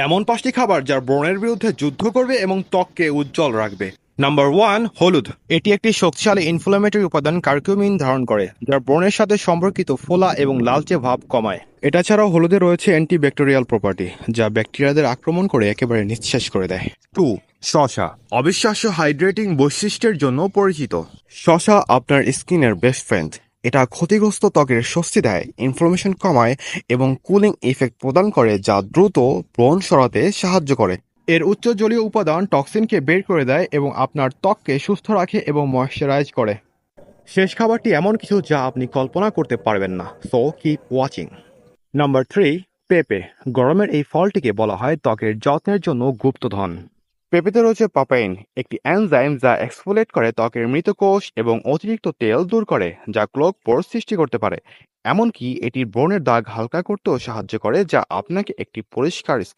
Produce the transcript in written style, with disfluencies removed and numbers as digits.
এমন 5টি খাবার যা ব্রণের বিরুদ্ধে যুদ্ধ করবে এবং ত্বককে উজ্জ্বল রাখবে। নাম্বার 1, হলুদ। এটি একটি শক্তিশালী ইনফ্লামেটরি উপাদান কার্কিউমিন ধারণ করে, যা ব্রণের সাথে সম্পর্কিত ফোলা এবং লালচে ভাব কমায়। এটা ছাড়াও হলুদে রয়েছে অ্যান্টিব্যাকটেরিয়াল প্রপার্টি, যা ব্যাকটেরিয়াদের আক্রমণ করে একেবারে নিঃশেষ করে দেয়। 2, শসা। অবিশ্বাস্য হাইড্রেটিং বৈশিষ্ট্যের জন্য পরিচিত। শসা আপনার স্কিনের বেস্ট ফ্রেন্ড। এটা ক্ষতিগ্রস্ত ত্বকের স্বস্তি দেয়, ইনফ্লামেশন কমায় এবং কুলিং ইফেক্ট প্রদান করে, যা দ্রুত ব্রণ সরাতে সাহায্য করে। এর উচ্চ জলীয় উপাদান টক্সিনকে বের করে দেয় এবং আপনার ত্বককে সুস্থ রাখে এবং ময়শ্চারাইজ করে। শেষ খাবারটি এমন কিছু যা আপনি কল্পনা করতে পারবেন না, সো কিপ ওয়াচিং। নাম্বার 3, পেঁপে। গরমের এই ফলটিকে বলা হয় ত্বকের যত্নের জন্য গুপ্তধন। পেঁপেতে রয়েছে পাপাইন, একটি এনজাইম যা এক্সফোলিয়েট করে ত্বকের মৃত কোষ এবং অতিরিক্ত তেল দূর করে, যা ক্লোক পোর সৃষ্টি করতে পারে। এমনকি এটি ব্রণের দাগ হালকা করতেও সাহায্য করে, যা আপনাকে একটি পরিষ্কার